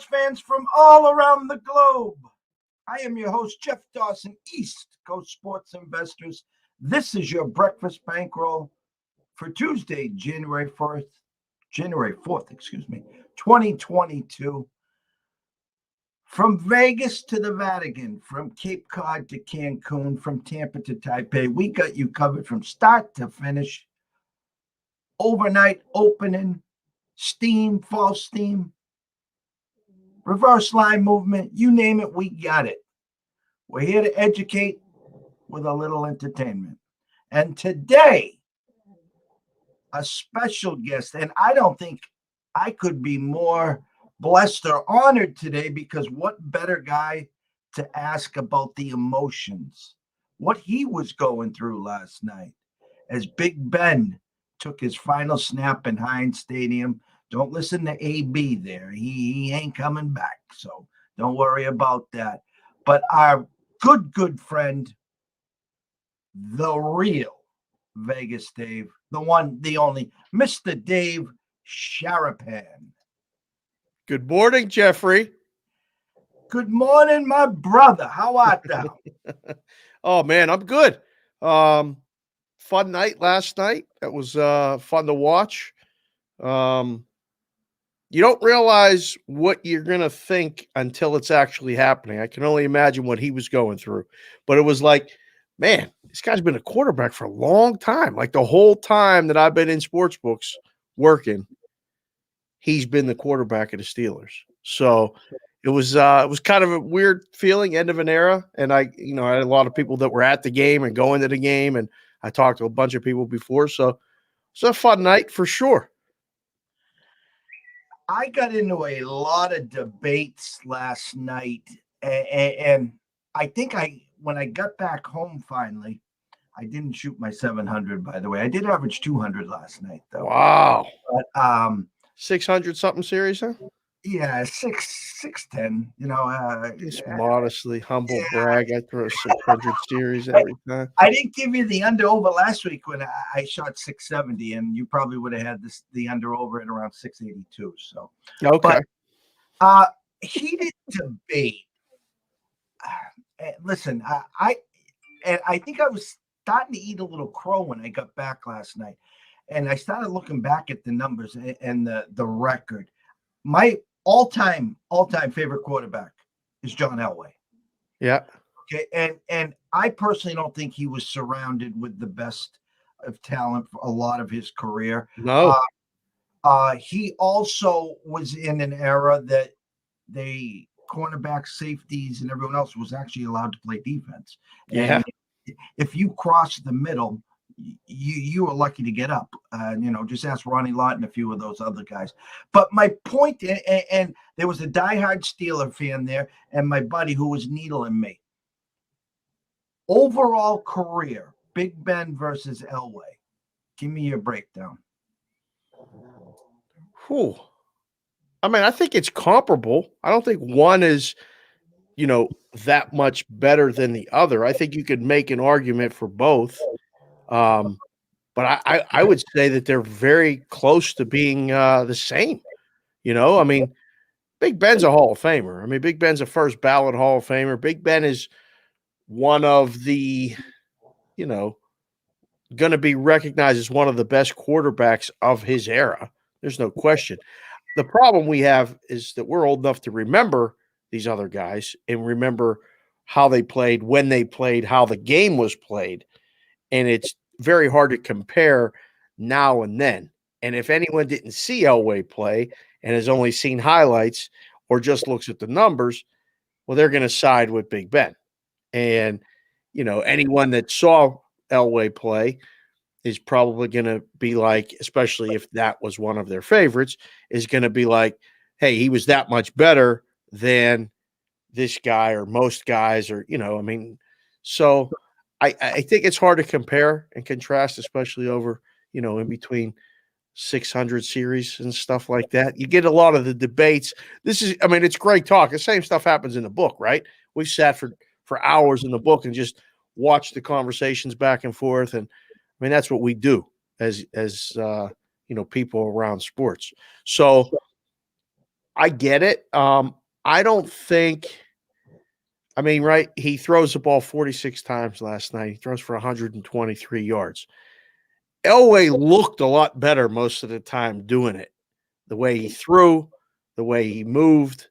sports fans from all around the globe. I am your host, Jeff Dawson, East Coast Sports Investors. This is your breakfast bankroll for Tuesday, January 4th, 2022. From Vegas to the Vatican, from Cape Cod to Cancun, from Tampa to Taipei, we got you covered from start to finish. Overnight opening, steam, false steam, reverse line movement, you name it, we got it. We're here to educate with a little entertainment. And today, a special guest, and I don't think I could be more blessed or honored today, because what better guy to ask about the emotions, what he was going through last night as Big Ben took his final snap in Heinz Stadium. Don't listen to AB there. He ain't coming back, so don't worry about that. But our good friend, the real Vegas Dave, the one, the only, Mr. Dave Sharapan. Good morning, Jeffrey. Good morning, my brother. How art thou? Oh, man, I'm good. Fun night last night. That was fun to watch. You don't realize what you're going to think until it's actually happening. I can only imagine what he was going through. But it was like, man, this guy's been a quarterback for a long time. Like the whole time that I've been in sports books working, he's been the quarterback of the Steelers. So it was kind of a weird feeling, end of an era. And I had a lot of people that were at the game and going to the game, and I talked to a bunch of people before. So it's a fun night for sure. I got into a lot of debates last night, and I think when I got back home finally, I didn't shoot my 700, by the way. I did average 200 last night, though. Wow. But 600 something series, huh? Yeah, 610. Just modestly humble brag. I throw 600 series every time. I didn't give you the under over last week when I shot 670, and you probably would have had the under over at around 682. So okay. But heated debate. Listen, I think I was starting to eat a little crow when I got back last night, and I started looking back at the numbers and the record. My all-time favorite quarterback is John Elway. Yeah. Okay. And I personally don't think he was surrounded with the best of talent for a lot of his career. No. He also was in an era that the cornerbacks, safeties, and everyone else was actually allowed to play defense. Yeah. And if you crossed the middle, you were lucky to get up. Just ask Ronnie Lott and a few of those other guys. But my point, and there was a diehard Steeler fan there, and my buddy who was needling me. Overall career, Big Ben versus Elway. Give me your breakdown. Whew. I mean, I think it's comparable. I don't think one is, that much better than the other. I think you could make an argument for both. But I would say that they're very close to being the same. I mean, Big Ben's a Hall of Famer. I mean, Big Ben's a first ballot Hall of Famer. Big Ben is one of the, going to be recognized as one of the best quarterbacks of his era. There's no question. The problem we have is that we're old enough to remember these other guys and remember how they played, when they played, how the game was played. And it's very hard to compare now and then. And if anyone didn't see Elway play and has only seen highlights or just looks at the numbers, well, they're going to side with Big Ben. And, anyone that saw Elway play is probably going to be like, especially if that was one of their favorites, is going to be like, hey, he was that much better than this guy or most guys, or, so I think it's hard to compare and contrast, especially over, in between 600 series and stuff like that. You get a lot of the debates. It's great talk. The same stuff happens in the book, right? We've sat for hours in the book and just watched the conversations back and forth. And that's what we do as people around sports. So I get it. I don't think. I mean, right? He throws the ball 46 times last night. He throws for 123 yards. Elway looked a lot better most of the time doing it. The way he threw, the way he moved.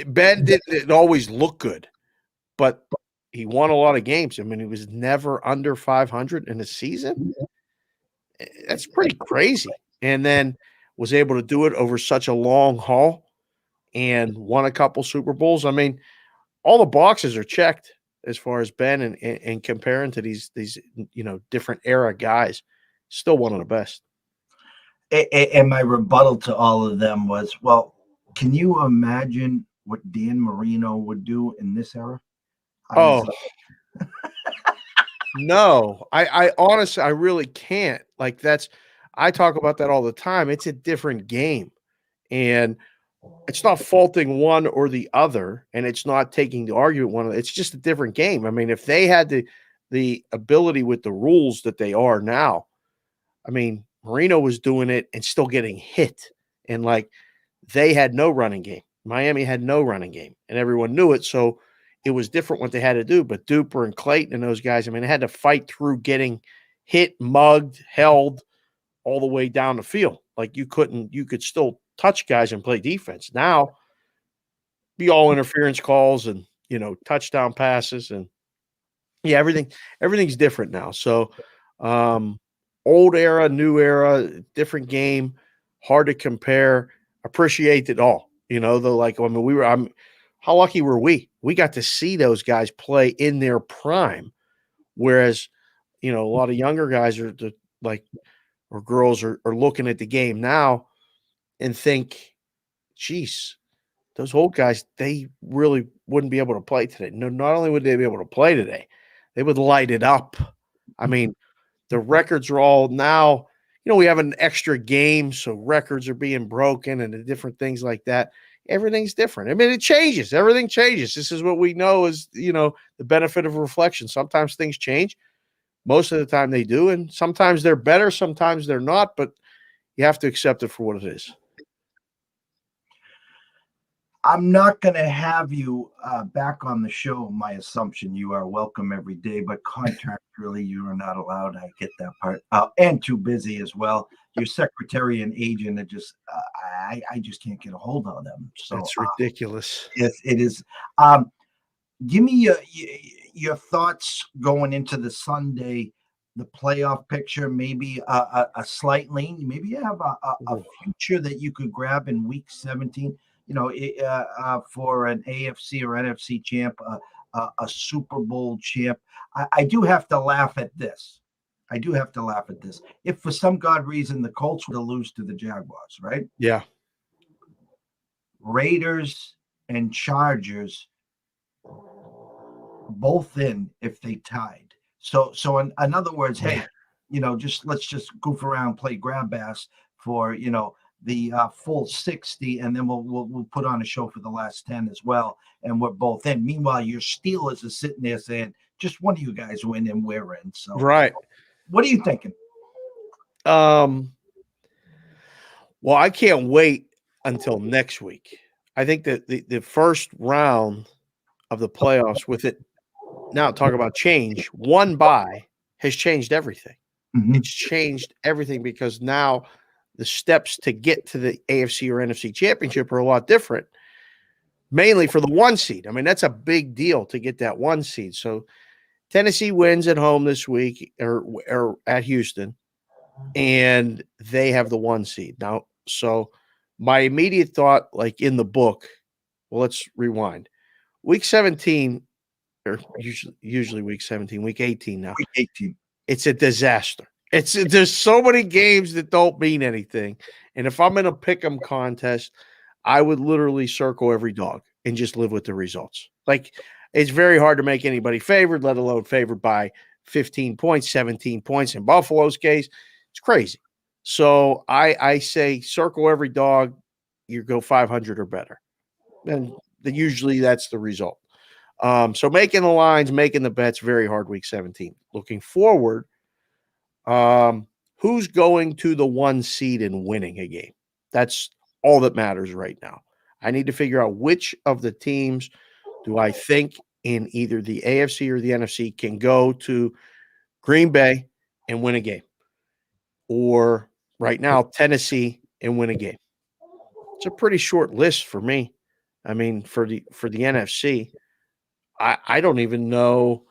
Ben didn't always look good, but he won a lot of games. I mean, he was never under 500 in a season. That's pretty crazy. And then was able to do it over such a long haul and won a couple Super Bowls. I mean, all the boxes are checked as far as Ben and comparing to these different era guys. Still one of the best. And my rebuttal to all of them was, well, can you imagine what Dan Marino would do in this era? Oh, no. I honestly, I really can't. Like I talk about that all the time. It's a different game. And it's not faulting one or the other, and it's not taking the argument it's just a different game. I mean, if they had the ability with the rules that they are now, I mean, Marino was doing it and still getting hit. And they had no running game. Miami had no running game, and everyone knew it. So it was different what they had to do. But Duper and Clayton and those guys, I mean, they had to fight through getting hit, mugged, held all the way down the field. Like you could still touch guys and play defense. Now, be all interference calls and touchdown passes and yeah, everything's different now. So old era, new era, different game, hard to compare. Appreciate it all. How lucky were we? We got to see those guys play in their prime, whereas a lot of younger guys or girls are looking at the game now and think, geez, those old guys, they really wouldn't be able to play today. No, not only would they be able to play today, they would light it up. I mean, the records are all now, we have an extra game, so records are being broken and the different things like that. Everything's different. I mean, it changes. Everything changes. This is what we know is, the benefit of reflection. Sometimes things change. Most of the time they do, and sometimes they're better, sometimes they're not, but you have to accept it for what it is. I'm not going to have you back on the show. My assumption, you are welcome every day, but contractually, you are not allowed. I get that part. And too busy as well. Your secretary and agent are just, I just can't get a hold of them. So that's ridiculous. It is. Give me your thoughts going into the Sunday, the playoff picture, maybe a slight lean. Maybe you have a future that you could grab in week 17. For an AFC or NFC champ, a Super Bowl champ. I do have to laugh at this. If for some God reason the Colts were to lose to the Jaguars, right? Yeah. Raiders and Chargers both in if they tied. So in other words, hey, let's just goof around, play grab ass for, the full 60, and then we'll put on a show for the last 10 as well, and we're both in. Meanwhile, your Steelers are sitting there saying, just one of you guys win and we're in. So right. What are you thinking? Well, I can't wait until next week. I think that the first round of the playoffs with it now, talk about change, one bye has changed everything. Mm-hmm. It's changed everything because now the steps to get to the AFC or NFC championship are a lot different, mainly for the 1 seed. I mean, that's a big deal to get that 1 seed. So Tennessee wins at home this week or at Houston, and they have the 1 seed. Now, so my immediate thought, like in the book, well, let's rewind. Week 17, or usually week 17, week 18 now. Week 18. It's a disaster. There's so many games that don't mean anything. And if I'm in a pick 'em contest, I would literally circle every dog and just live with the results. Like, it's very hard to make anybody favored, let alone favored by 15 points, 17 points. In Buffalo's case, it's crazy. So I say circle every dog, you go 500 or better. And usually that's the result. So making the lines, making the bets, very hard week 17. Looking forward, who's going to the 1 seed and winning a game? That's all that matters right now. I need to figure out which of the teams do I think in either the AFC or the NFC can go to Green Bay and win a game, or right now Tennessee and win a game. It's a pretty short list for me. I mean, for the NFC, I don't even know.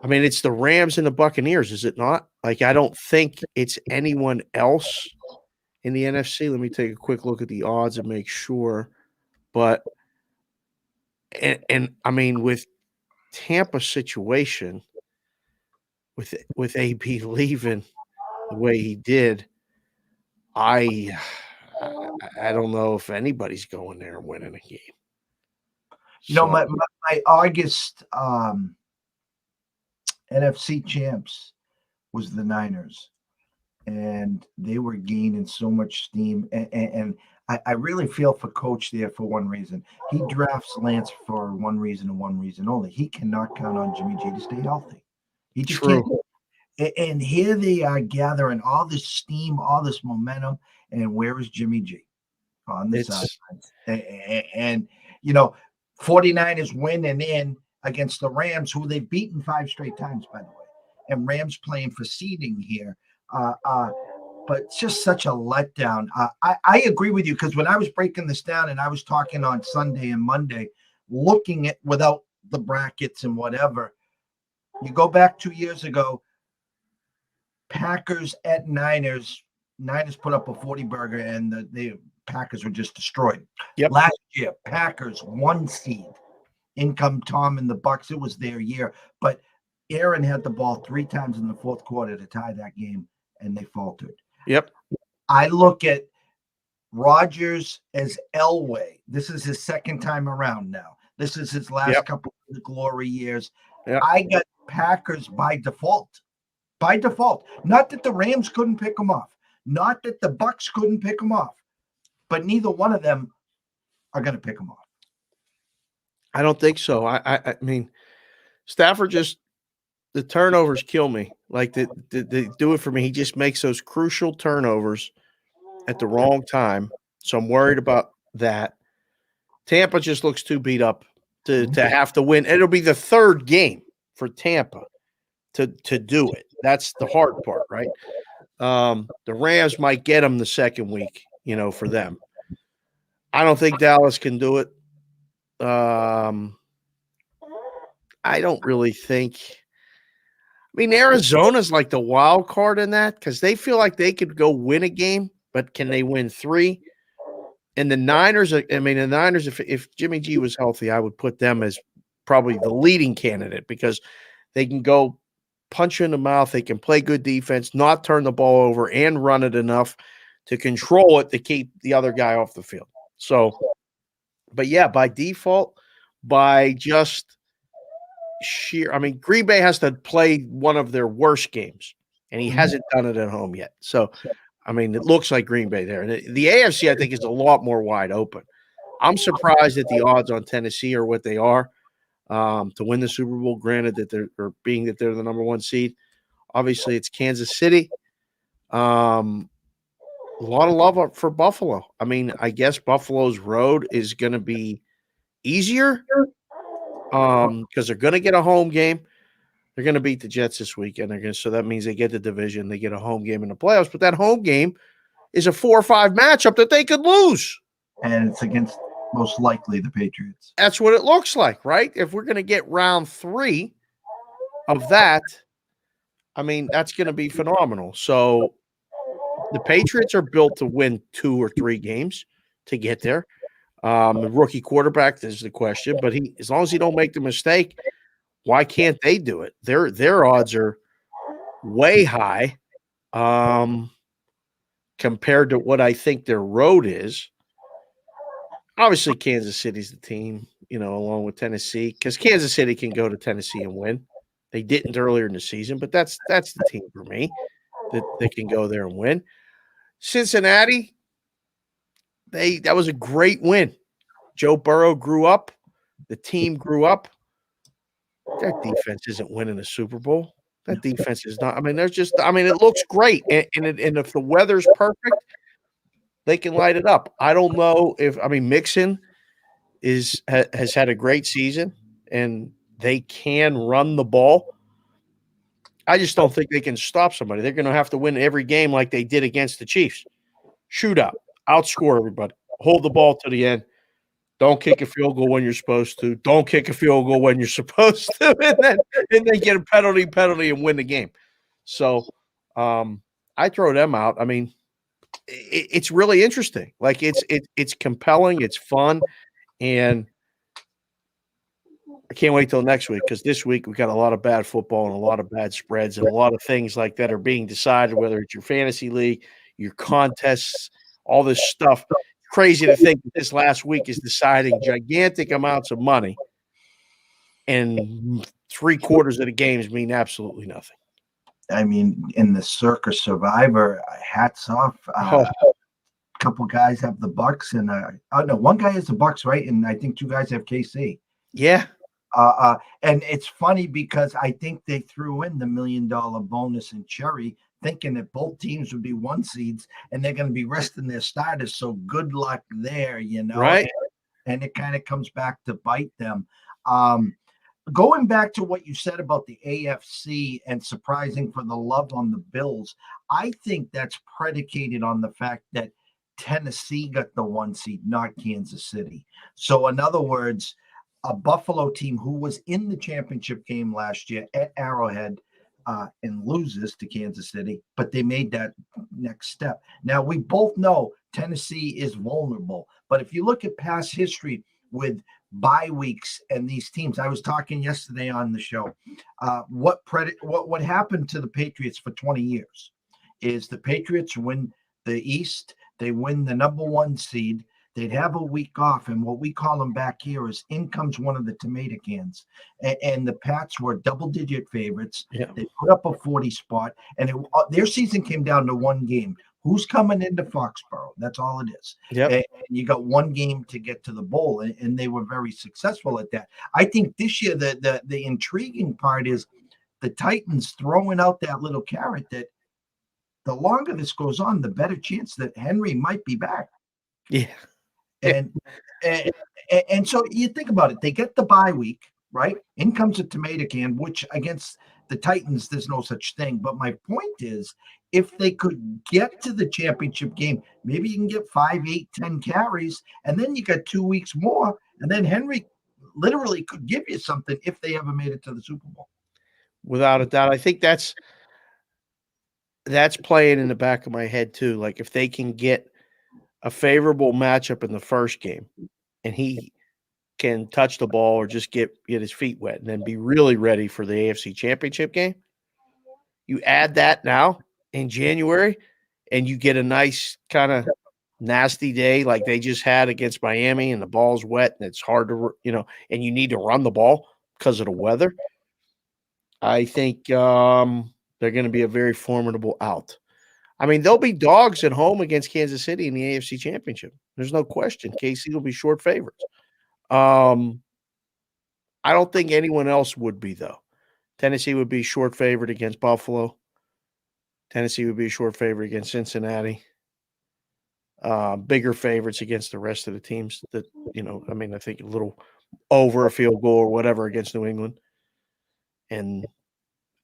I mean, it's the Rams and the Buccaneers, is it not? Like, I don't think it's anyone else in the NFC. Let me take a quick look at the odds and make sure. But and I mean, with Tampa situation, with AB leaving the way he did, I I don't know if anybody's going there and winning a game. My August NFC champs was the Niners, and they were gaining so much steam. And I really feel for Coach there for one reason. He drafts Lance for one reason and one reason only. He cannot count on Jimmy G to stay healthy. He just can't. And here they are gathering all this steam, all this momentum. And where is Jimmy G? On the sidelines. And 49ers winning in against the Rams, who they've beaten 5 straight times, by the way. And Rams playing for seeding here. But it's just such a letdown. I agree with you, because when I was breaking this down and I was talking on Sunday and Monday, looking at without the brackets and whatever, you go back 2 years ago, Packers at Niners. Niners put up a 40 burger, and the Packers were just destroyed. Yep. Last year, Packers 1 seed. In come Tom and the Bucks. It was their year. But Aaron had the ball 3 times in the fourth quarter to tie that game, and they faltered. Yep. I look at Rodgers as Elway. This is his second time around now. This is his last couple of the glory years. Yep. I got Packers by default. By default. Not that the Rams couldn't pick them off. Not that the Bucks couldn't pick them off. But neither one of them are going to pick them off. I don't think so. I mean, Stafford the turnovers kill me. Like, they do it for me. He just makes those crucial turnovers at the wrong time. So I'm worried about that. Tampa just looks too beat up to have to win. It'll be the 3rd game for Tampa to do it. That's the hard part, right? The Rams might get them the second week, for them. I don't think Dallas can do it. I don't really think. I mean, Arizona's like the wild card in that, because they feel like they could go win a game, but can they win 3? And the Niners, if Jimmy G was healthy, I would put them as probably the leading candidate, because they can go punch you in the mouth. They can play good defense, not turn the ball over, and run it enough to control it to keep the other guy off the field. So, but yeah, by default, by just sheer, Green Bay has to play one of their worst games, and he hasn't done it at home yet. So, it looks like Green Bay there. And the AFC, I think, is a lot more wide open. I'm surprised that the odds on Tennessee are what they are to win the Super Bowl, granted that they're the number 1 seed. Obviously, it's Kansas City. A lot of love for Buffalo. I guess Buffalo's road is going to be easier because they're going to get a home game. They're going to beat the Jets this weekend. So that means they get the division. They get a home game in the playoffs. But that home game is a 4 or 5 matchup that they could lose. And it's against, most likely, the Patriots. That's what it looks like, right? If we're going to get round 3 of that, that's going to be phenomenal. So the Patriots are built to win 2 or 3 games to get there. The rookie quarterback is the question, but as long as he don't make the mistake, why can't they do it? Their odds are way high compared to what I think their road is. Obviously, Kansas City's the team, along with Tennessee, because Kansas City can go to Tennessee and win. They didn't earlier in the season, but that's the team for me that they can go there and win. Cincinnati, that was a great win. Joe Burrow grew up. The team grew up. That defense isn't winning a Super Bowl. That defense is not. It looks great. And if the weather's perfect, they can light it up. I don't know Mixon has had a great season, and they can run the ball. I just don't think they can stop somebody. They're going to have to win every game like they did against the Chiefs. Shootout, outscore everybody, hold the ball to the end. Don't kick a field goal when you're supposed to. Don't kick a field goal when you're supposed to, and then get a penalty, and win the game. So, I throw them out. I mean, it's really interesting. Like it's compelling, it's fun, and I can't wait till next week because this week we got a lot of bad football and a lot of bad spreads and a lot of things like that are being decided, whether it's your fantasy league, your contests, all this stuff. Crazy to think that this last week is deciding gigantic amounts of money, and 3/4 of the games mean absolutely nothing. I mean, in the Circa Survivor, hats off. Couple guys have the Bucks, and no, one guy has the Bucks, right? And I think two guys have KC. Yeah. And it's funny because I think they threw in the $1 million bonus in Cherry, thinking that both teams would be 1 seeds and they're going to be resting their starters. So good luck there, you know. Right. And it kind of comes back to bite them. Going back to what you said about the AFC and surprising for the love on the Bills, I think that's predicated on the fact that Tennessee got the 1 seed, not Kansas City. So in other words, a Buffalo team who was in the championship game last year at Arrowhead and loses to Kansas City, but they made that next step. Now, we both know Tennessee is vulnerable, but if you look at past history with bye weeks and these teams, I was talking yesterday on the show, what happened to the Patriots for 20 years is the Patriots win the East, they win the number 1 seed, they'd have a week off, and what we call them back here is in comes one of the tomato cans. And the Pats were double-digit favorites. Yeah. They put up a 40 spot, and their season came down to 1 game. Who's coming into Foxborough? That's all it is. Yep. And you got 1 game to get to the bowl, and they were very successful at that. I think this year the intriguing part is the Titans throwing out that little carrot that the longer this goes on, the better chance that Henry might be back. Yeah. And so you think about it, they get the bye week, right? In comes a tomato can, which against the Titans, there's no such thing. But my point is, if they could get to the championship game, maybe you can get 5, 8, 10 carries, and then you got 2 weeks more, and then Henry literally could give you something if they ever made it to the Super Bowl. Without a doubt. I think that's playing in the back of my head too. Like if they can get a favorable matchup in the first game and he can touch the ball or just get his feet wet and then be really ready for the AFC Championship game. You add that now in January and you get a nice kind of nasty day like they just had against Miami and the ball's wet and it's hard to, and you need to run the ball because of the weather. I think they're going to be a very formidable out. I mean, they'll be dogs at home against Kansas City in the AFC Championship. There's no question. KC will be short favorites. I don't think anyone else would be, though. Tennessee would be short favorite against Buffalo. Tennessee would be a short favorite against Cincinnati. Bigger favorites against the rest of the teams that, I think a little over a field goal or whatever against New England. And,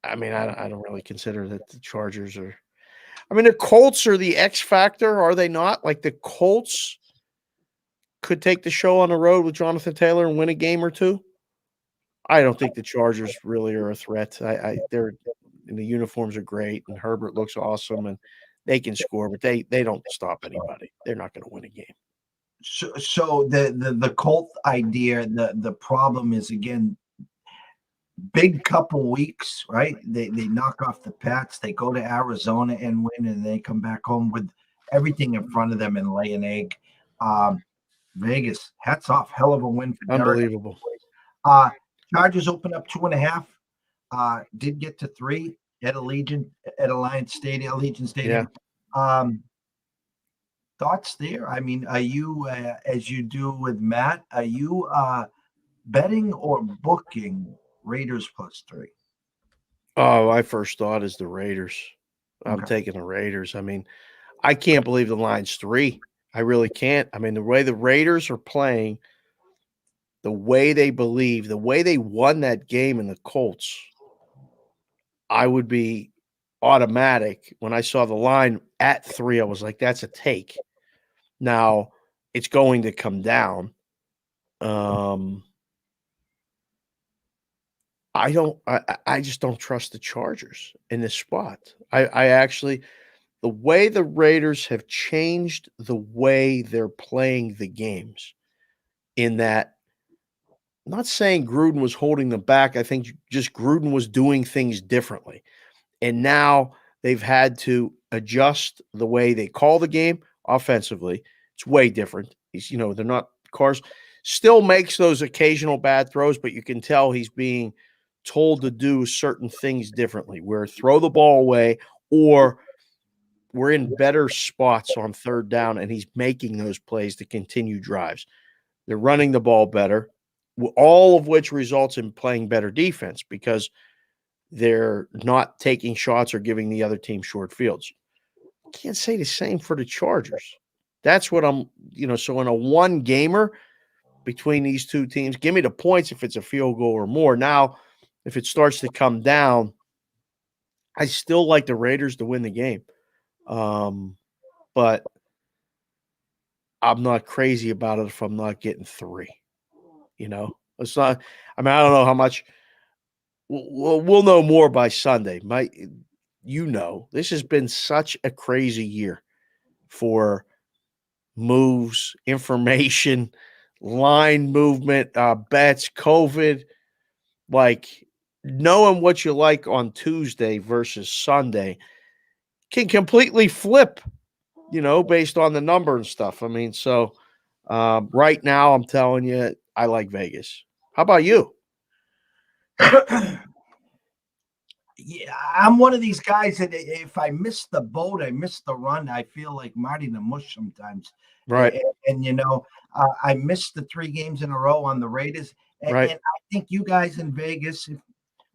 I don't really consider that the Chargers are – the Colts are the X factor, are they not? Like the Colts could take the show on the road with Jonathan Taylor and win a game or two. I don't think the Chargers really are a threat. They're and the uniforms are great, and Herbert looks awesome, and they can score, but they don't stop anybody. They're not going to win a game. So the Colt idea, the problem is again, big couple weeks, right? They knock off the Pats, they go to Arizona and win, and they come back home with everything in front of them and lay an egg. Vegas, hats off, hell of a win for Unbelievable. Chargers open up 2.5. Did get to 3 at Allegiant Stadium. Yeah. Thoughts there? Are you as you do with Matt? Are you betting or booking Raiders +3? Oh, my first thought is the Raiders. I'm taking the Raiders. I can't believe the line's 3. I really can't. I mean, the way the Raiders are playing, the way they believe, the way they won that game in the Colts, I would be automatic. When I saw the line at 3, I was like, that's a take. Now, it's going to come down. I just don't trust the Chargers in this spot. I actually, the way the Raiders have changed the way they're playing the games, in that, I'm not saying Gruden was holding them back. I think just Gruden was doing things differently. And now they've had to adjust the way they call the game offensively. It's way different. They're not cars. Still makes those occasional bad throws, but you can tell he's being told to do certain things differently, where throw the ball away, or we're in better spots on third down, and he's making those plays to continue drives. They're running the ball better, all of which results in playing better defense because they're not taking shots or giving the other team short fields. Can't say the same for the Chargers. That's what so in a one gamer between these two teams, give me the points if it's a field goal or more. Now, if it starts to come down, I still like the Raiders to win the game. But I'm not crazy about it if I'm not getting 3. It's not, I mean, I don't know how much. We'll know more by Sunday. This has been such a crazy year for moves, information, line movement, bets, COVID. Like, knowing what you like on Tuesday versus Sunday can completely flip, based on the number and stuff. I mean, so right now I'm telling you, I like Vegas. How about you? Yeah, I'm one of these guys that if I miss the boat, I miss the run. I feel like Marty the Mush sometimes. Right. And I missed the 3 games in a row on the Raiders. Right. And I think you guys in Vegas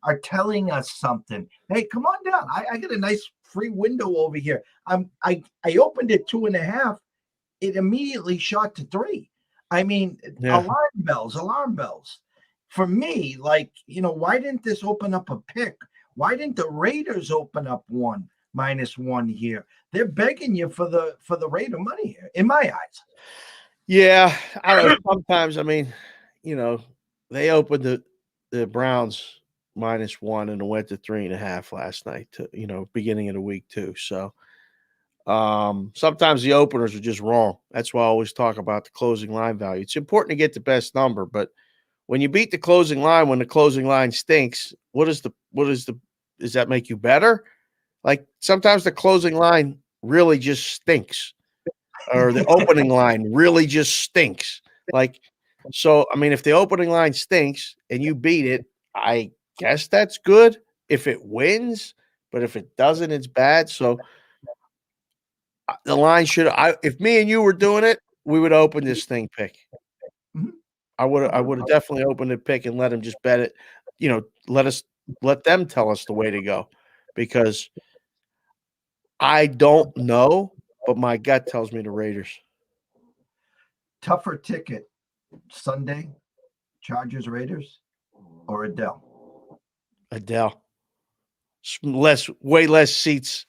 are telling us something. Hey, come on down. I got a nice free window over here. I opened it 2.5. It immediately shot to 3. I mean, Yeah. alarm bells. For me, why didn't this open up a pick? Why didn't the Raiders open up -1 here? They're begging you for the Raider money here, in my eyes. Yeah, I don't know. Sometimes, I mean, they opened the Browns -1 and it went to 3.5 last night to, beginning of the week too. So sometimes the openers are just wrong. That's why I always talk about the closing line value. It's important to get the best number, but when you beat the closing line, when the closing line stinks, does that make you better? Like, sometimes the closing line really just stinks, or the opening line really just stinks. Like, so, I mean, if the opening line stinks and you beat it, I guess that's good if it wins, but if it doesn't, it's bad. So the line if me and you were doing it, we would open this thing pick. Mhm. I would have definitely opened it pick and let him just bet it. Let them tell us the way to go, because I don't know, but my gut tells me the Raiders. Tougher ticket, Sunday, Chargers, Raiders, or Adele? Adele. Way less seats.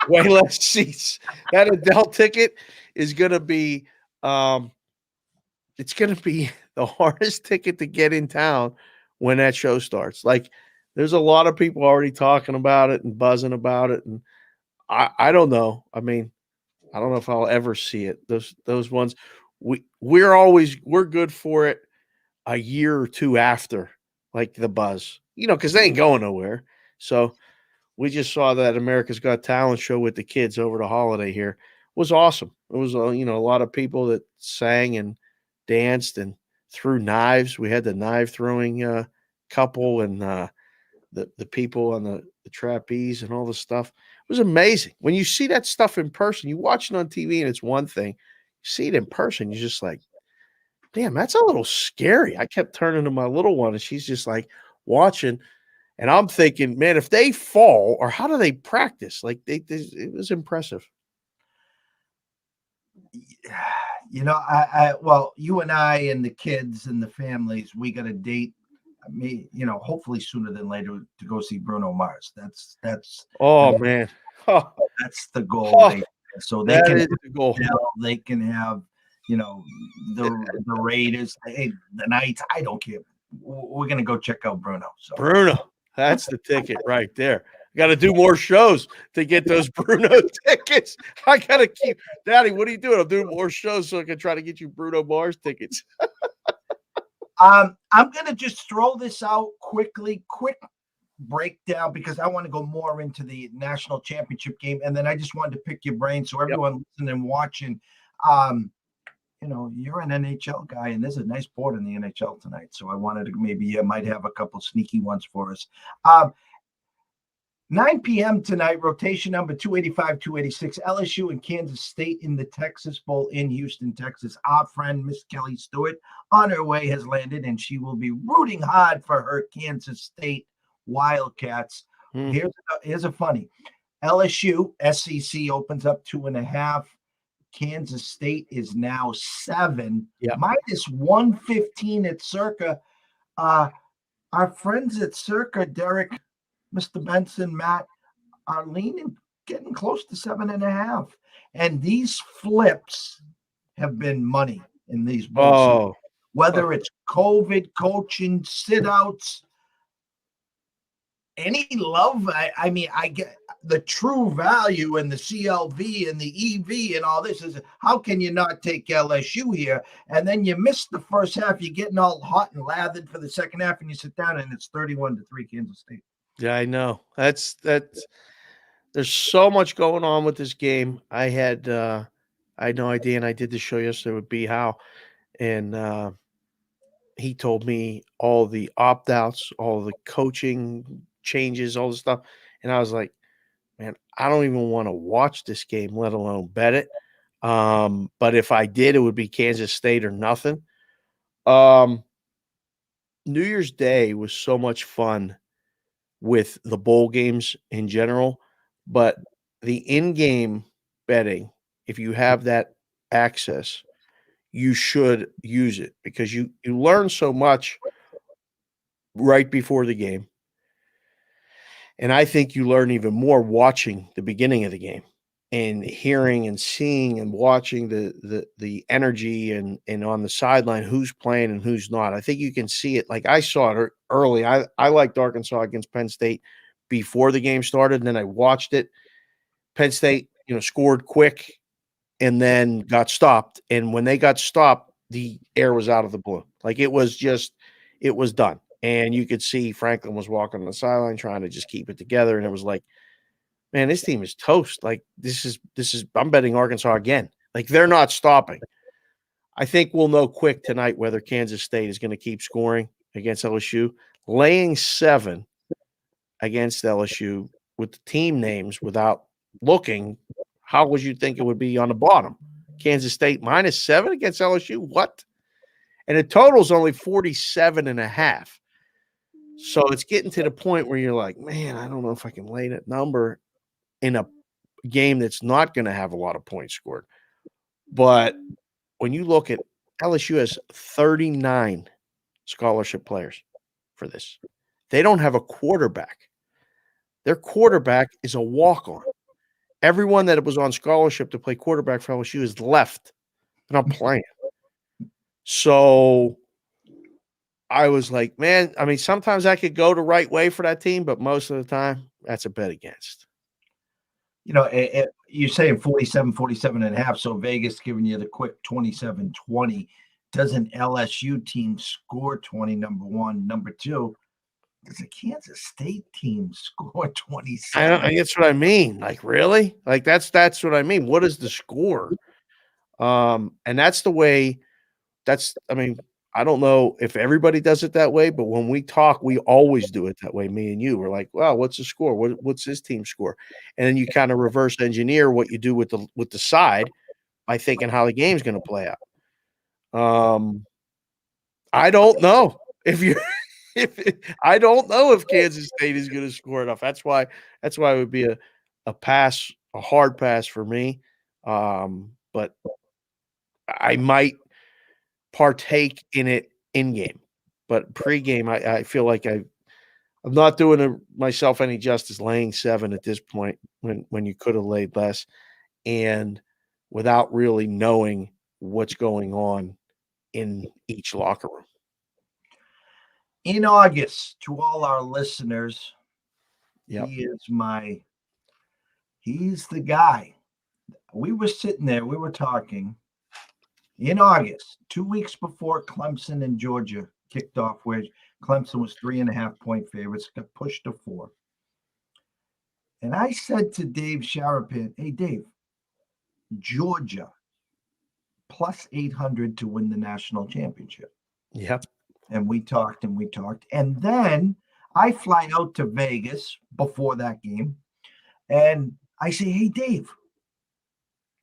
Way less seats. That Adele ticket is gonna be it's gonna be the hardest ticket to get in town when that show starts. Like, there's a lot of people already talking about it and buzzing about it, and I don't know. I mean, I don't know if I'll ever see it. Those ones, we're good for it a year or 2 after, like, the buzz, because they ain't going nowhere. So we just saw that America's Got Talent show with the kids over the holiday here. It was awesome. It was, a lot of people that sang and danced and threw knives. We had the knife throwing couple and the people on the trapeze and all the stuff. It was amazing. When you see that stuff in person, you watch it on TV and it's one thing. You see it in person, you're just like, damn, that's a little scary. I kept turning to my little one and she's just like watching. And I'm thinking, man, if they fall, or how do they practice? Like, it was impressive. Well, you and I and the kids and the families, we got a date. Me, hopefully sooner than later to go see Bruno Mars. That's Oh man. Oh, that's the goal oh, right there. So they that can is the goal. they can have, you know, the Raiders, hey, the Knights. I don't care. We're gonna go check out Bruno. So Bruno. That's the ticket right there. Got to do more shows to get those Bruno tickets. I got to keep, Daddy, what are you doing? I'm doing more shows so I can try to get you Bruno Mars tickets. I'm gonna just throw this out quickly, quick breakdown because I want to go more into the national championship game, and then I just wanted to pick your brain so Yep. everyone listening and watching, um, you're an NHL guy, and there's a nice board in the NHL tonight, so I wanted to maybe you might have a couple sneaky ones for us. 9 p.m. tonight, rotation number 285, 286, LSU and Kansas State in the Texas Bowl in Houston, Texas. Our friend, Miss Kelly Stewart, on her way has landed, and she will be rooting hard for her Kansas State Wildcats. Here's a funny. LSU, SEC opens up 2.5. Kansas State is now 7, minus 115 at Circa. Our friends at Circa, Derek, Mr. Benson, Matt, are leaning, getting close to 7.5. And these flips have been money in these bowls. Whether it's COVID, coaching, sit-outs, any love. I mean, I get the true value in the CLV and the EV and all this is how can you not take LSU here? And then you miss the first half. You're getting all hot and lathered for the second half, and you sit down and it's 31-3 Kansas State. Yeah, I know. That's there's so much going on with this game. I had no idea, and I did the show yesterday with B Howe, and he told me all the opt-outs, all the coaching changes, all the stuff, and I was like, man, I don't even want to watch this game, let alone bet it. But if I did, it would be Kansas State or nothing. New Year's Day was so much fun with the bowl games in general, but the in-game betting, if you have that access, you should use it because you learn so much right before the game. And I think you learn even more watching the beginning of the game and hearing and seeing and watching the energy and on the sideline who's playing and who's not. I think you can see it. Like I saw it early. I liked Arkansas against Penn State before the game started, and then I watched it. Penn State, scored quick and then got stopped. And when they got stopped, the air was out of the balloon. Like it was done. And you could see Franklin was walking on the sideline trying to just keep it together. And it was like, man, this team is toast. Like this is I'm betting Arkansas again. Like they're not stopping. I think we'll know quick tonight whether Kansas State is going to keep scoring against LSU. Laying 7 against LSU with the team names without looking, how would you think it would be on the bottom? Kansas State minus 7 against LSU? What? And the total's only 47.5. So it's getting to the point where you're like, man, I don't know if I can lay that number in a game that's not going to have a lot of points scored. But when you look at LSU has 39 scholarship players for this. They don't have a quarterback. Their quarterback is a walk-on. Everyone that was on scholarship to play quarterback for LSU is left. They're not playing. So I was like, man, I mean, sometimes I could go the right way for that team, but most of the time, that's a bet against. You're saying 47.5, so Vegas giving you the quick 27-20. Does an LSU team score 20, number one? Number two, does a Kansas State team score 27? That's what I mean. Like, really? Like, that's what I mean. What is the score? And that's the way I mean, I don't know if everybody does it that way, but when we talk, we always do it that way. Me and you, we're like, "Wow, what's the score? What's this team score?" And then you kind of reverse engineer what you do with the side by thinking how the game's going to play out. I don't know if you I don't know if Kansas State is going to score enough. That's why it would be a pass, a hard pass for me. But I might partake in it in game, but pregame, I feel like I'm not doing myself any justice laying 7 at this point when you could have laid less, and without really knowing what's going on in each locker room. In August, to all our listeners, Yep. he's the guy. We were sitting there, we were talking in August, 2 weeks before Clemson and Georgia kicked off, where Clemson was 3.5-point favorites, got pushed to 4. And I said to Dave Sharapan, hey, Dave, Georgia plus 800 to win the national championship. Yep. And we talked and we talked. And then I fly out to Vegas before that game. And I say, hey, Dave,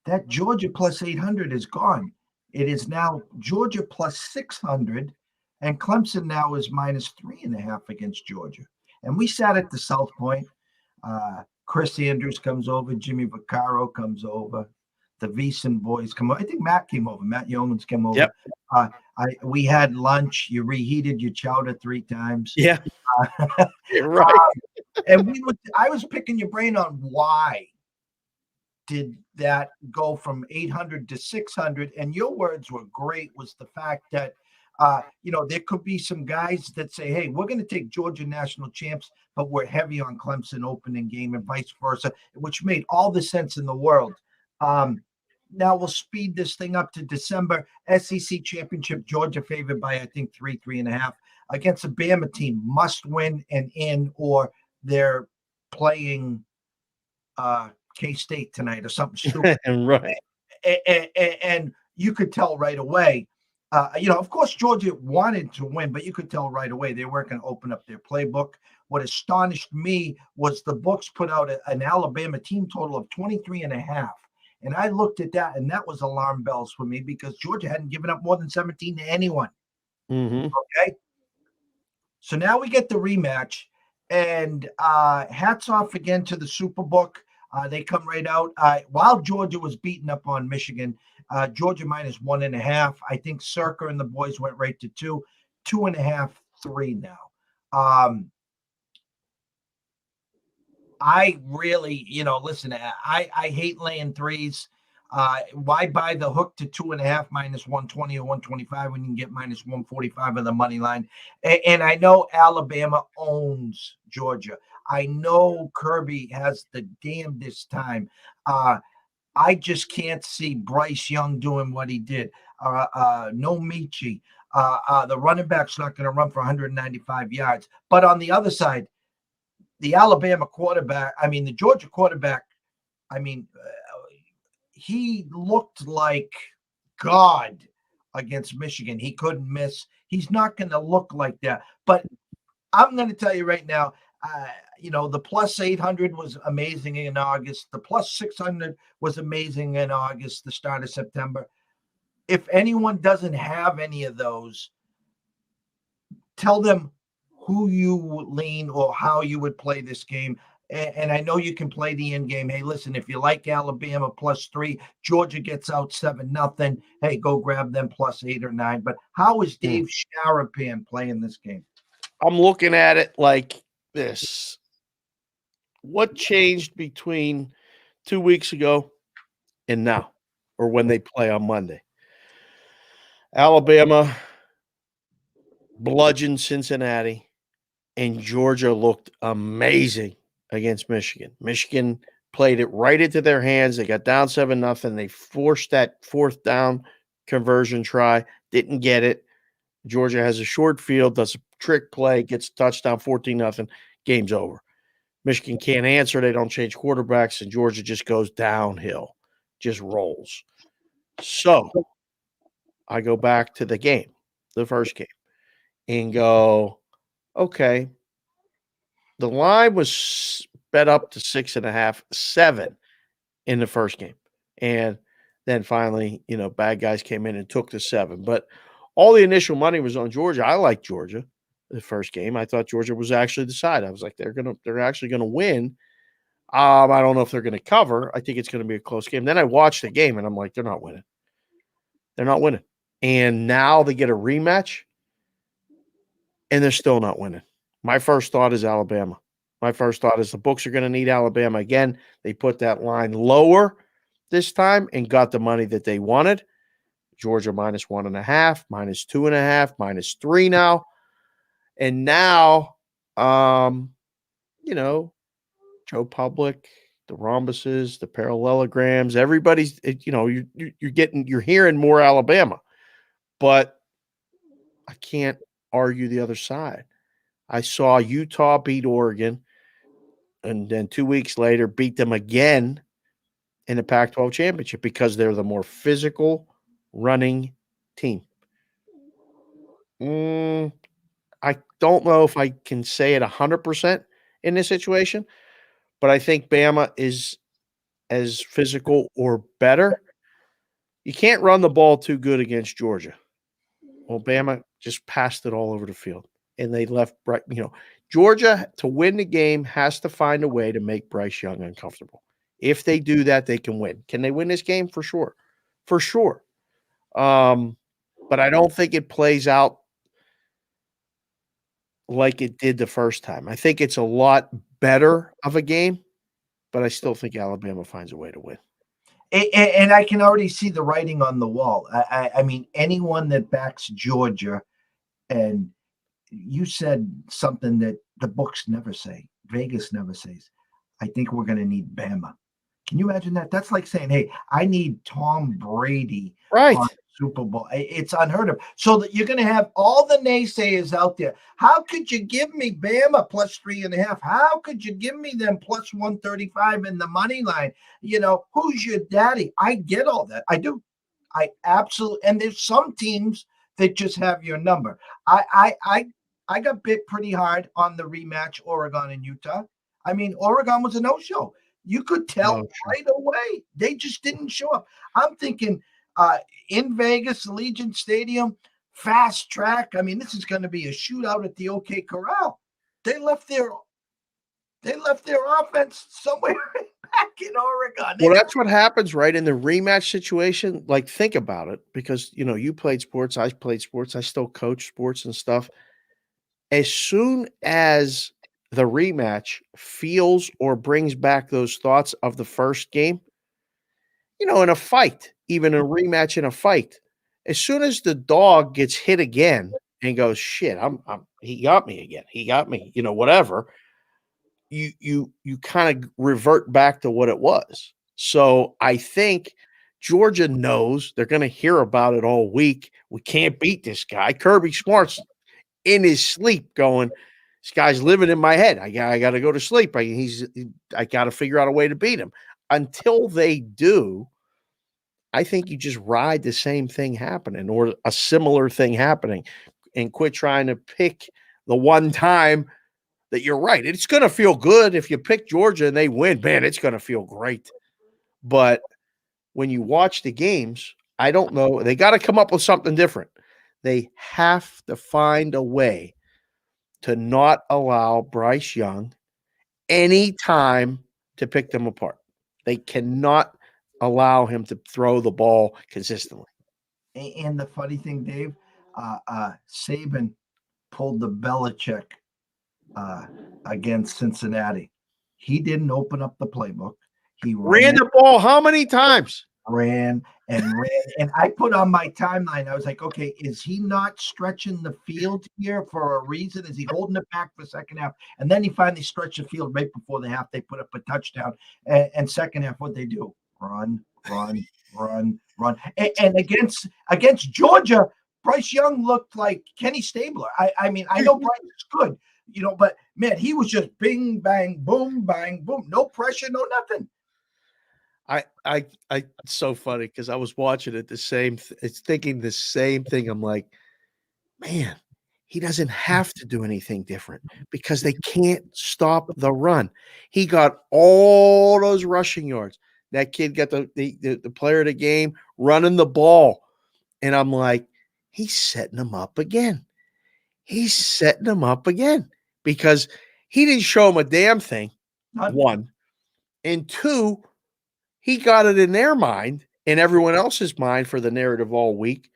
that Georgia plus 800 is gone. It is now Georgia plus 600. And Clemson now is minus 3.5 against Georgia. And we sat at the South Point. Chris Andrews comes over. Jimmy Vaccaro comes over. The Veasan boys come over. I think Matt came over. Matt Yeomans came over. Yep. We had lunch. You reheated your chowder 3 times. Yeah. You're right. And I was picking your brain on why did that go from 800 to 600. And your words were great, was the fact that, there could be some guys that say, hey, we're going to take Georgia national champs, but we're heavy on Clemson opening game and vice versa, which made all the sense in the world. Now we'll speed this thing up to December. SEC championship, Georgia favored by, I think, 3.5 against a Bama team, must win and in, or they're playing K-State tonight or something stupid. Right. And you could tell right away, of course, Georgia wanted to win, but you could tell right away they weren't going to open up their playbook. What astonished me was the books put out an Alabama team total of 23.5. And I looked at that, and that was alarm bells for me because Georgia hadn't given up more than 17 to anyone. Mm-hmm. Okay. So now we get the rematch, and hats off again to the Superbook. They come right out. While Georgia was beating up on Michigan, Georgia minus 1.5. I think Circa and the boys went right to 2, 2.5, 3 now. I really, listen, I hate laying 3s. Why buy the hook to 2.5 minus 120 or 125 when you can get minus 145 on the money line? And I know Alabama owns Georgia. I know Kirby has the damnedest time. I just can't see Bryce Young doing what he did. No Michi. The running back's not going to run for 195 yards. But on the other side, the Georgia quarterback, he looked like God against Michigan. He couldn't miss. He's not going to look like that. But I'm going to tell you right now, the plus 800 was amazing in August. The plus 600 was amazing in August, the start of September. If anyone doesn't have any of those, tell them who you lean or how you would play this game. And I know you can play the end game. Hey, listen, if you like Alabama plus 3, Georgia gets out 7-0. Hey, go grab them plus 8 or 9. But how is Dave Sharapan playing this game? I'm looking at it like this. What changed between 2 weeks ago and now, or when they play on Monday? Alabama bludgeoned Cincinnati, and Georgia looked amazing against Michigan. Michigan played it right into their hands. They got down 7-0. They forced that 4th down conversion try, didn't get it. Georgia has a short field, does a trick play, gets a touchdown, 14-0. Game's over. Michigan can't answer. They don't change quarterbacks, and Georgia just goes downhill, just rolls. So I go back to the game, the first game, and go, okay, the line was bet up to 6.5, 7 in the first game. And then finally, bad guys came in and took the 7. But all the initial money was on Georgia. I like Georgia. The first game, I thought Georgia was actually the side. I was like, they're actually gonna win. I don't know if they're gonna cover. I think it's gonna be a close game. Then I watched the game and I'm like, they're not winning. They're not winning. And now they get a rematch, and they're still not winning. My first thought is Alabama. My first thought is the books are going to need Alabama again. They put that line lower this time and got the money that they wanted. Georgia -1.5, -2.5, -3 now. And now, Joe Public, the rhombuses, the parallelograms, everybody's, you're hearing more Alabama, but I can't argue the other side. I saw Utah beat Oregon and then 2 weeks later beat them again in the Pac-12 championship because they're the more physical running team. I don't know if I can say it 100% in this situation, but I think Bama is as physical or better. You can't run the ball too good against Georgia. Well, Bama just passed it all over the field, and they left Georgia, to win the game, has to find a way to make Bryce Young uncomfortable. If they do that, they can win. Can they win this game? For sure. For sure. But I don't think it plays out like it did the first time. I think it's a lot better of a game, but I still think Alabama finds a way to win. And I can already see the writing on the wall. I mean, anyone that backs Georgia, and you said something that the books never say, Vegas never says. I think we're going to need Bama. Can you imagine that? That's like saying, hey, I need Tom Brady Right. on Super Bowl. It's unheard of. So that you're going to have all the naysayers out there. How could you give me Bama +3.5? How could you give me them +135 in the money line? Who's your daddy? I get all that. I do. I absolutely. And there's some teams that just have your number. I got bit pretty hard on the rematch, Oregon and Utah. I mean, Oregon was a no-show. You could tell right away. They just didn't show up. I'm thinking in Vegas, Allegiant Stadium, fast track. I mean, this is going to be a shootout at the OK Corral. They left their offense somewhere back in Oregon. Well, that's what happens, right? In the rematch situation, like, think about it, because, you played sports, I played sports, I still coach sports and stuff. As soon as the rematch feels or brings back those thoughts of the first game, in a fight, even a rematch in a fight, as soon as the dog gets hit again and goes, shit, he got me again. He got me, whatever. You kind of revert back to what it was. So I think Georgia knows they're going to hear about it all week. We can't beat this guy. Kirby Smart's in his sleep going, this guy's living in my head. I got to go to sleep. I got to figure out a way to beat him. Until they do, I think you just ride the same thing happening or a similar thing happening and quit trying to pick the one time that you're right. It's going to feel good if you pick Georgia and they win. Man, it's going to feel great. But when you watch the games, I don't know. They got to come up with something different. They have to find a way to not allow Bryce Young any time to pick them apart. They cannot allow him to throw the ball consistently. And the funny thing, Dave, Saban pulled the Belichick against Cincinnati. He didn't open up the playbook. He ran the ball how many times? Ran. And I put on my timeline, I was like, okay, is he not stretching the field here for a reason? Is he holding it back for the second half? And then he finally stretched the field right before the half. They put up a touchdown. And second half, what they do? Run. And against Georgia, Bryce Young looked like Kenny Stabler. I mean, I know Bryce is good, but man, he was just bing, bang, boom, bang, boom. No pressure, no nothing. It's so funny because I was watching it thinking the same thing. I'm like, man, he doesn't have to do anything different because they can't stop the run. He got all those rushing yards. That kid got the player of the game running the ball. And I'm like, he's setting them up again. He's setting them up again because he didn't show him a damn thing, one. And two, he got it in their mind in everyone else's mind for the narrative all week,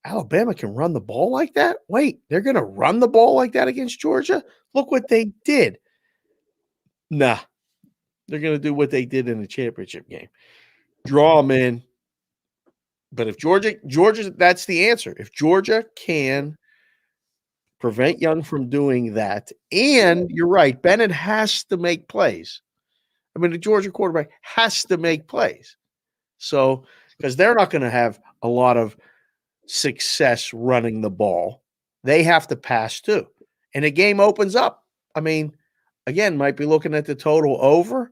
Alabama can run the ball like that? Wait, they're going to run the ball like that against Georgia? Look what they did. Nah, they're going to do what they did in the championship game. Draw them in. But if Georgia, that's the answer. If Georgia can prevent Young from doing that, and you're right, Bennett has to make plays. I mean, the Georgia quarterback has to make plays. So, because they're not going to have a lot of success running the ball, they have to pass too. And the game opens up. I mean, again, might be looking at the total over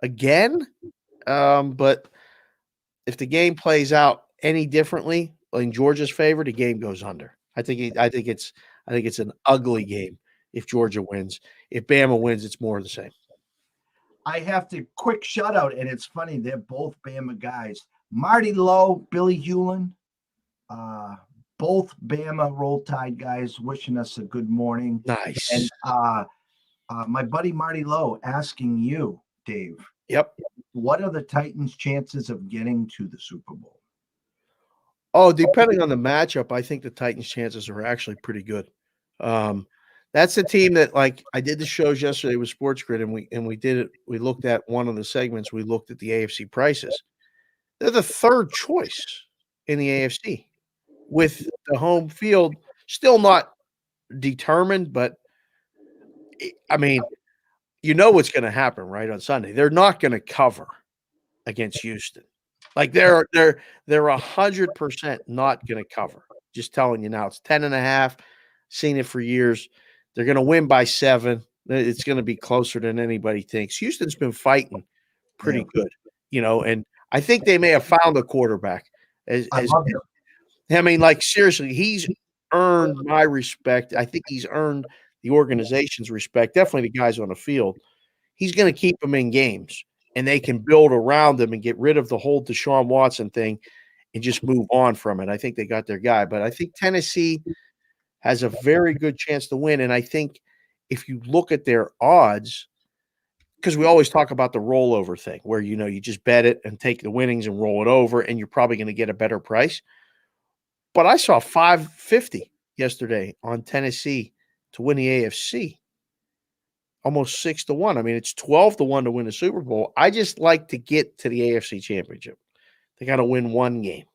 again. But if the game plays out any differently in Georgia's favor, the game goes under. I think it's an ugly game if Georgia wins. If Bama wins, it's more of the same. I have to quick shout out, and it's funny, they're both Bama guys. Marty Lowe, Billy Hewlin, both Bama Roll Tide guys wishing us a good morning. Nice. And my buddy Marty Lowe asking you, Dave. Yep. What are the Titans' chances of getting to the Super Bowl? Oh, depending on the matchup, I think the Titans' chances are actually pretty good. That's the team that, like, I did the shows yesterday with Sports Grid, and we did it. We looked at one of the segments. We looked at the AFC prices. They're the third choice in the AFC, with the home field still not determined. But I mean, you know what's going to happen, right, on Sunday. They're not going to cover against Houston. Like they're 100% not going to cover. Just telling you now, it's 10.5. Seen it for years. They're going to win by 7. It's going to be closer than anybody thinks. Houston's been fighting pretty good, and I think they may have found a quarterback. I mean, like, seriously, he's earned my respect. I think he's earned the organization's respect, definitely the guys on the field. He's going to keep them in games, and they can build around them and get rid of the whole Deshaun Watson thing and just move on from it. I think they got their guy. But I think Tennessee has a very good chance to win. And I think if you look at their odds, because we always talk about the rollover thing where, you just bet it and take the winnings and roll it over, and you're probably going to get a better price. But I saw 550 yesterday on Tennessee to win the AFC, almost 6-1. I mean, it's 12-1 to win the Super Bowl. I just like to get to the AFC Championship. They got to win one game.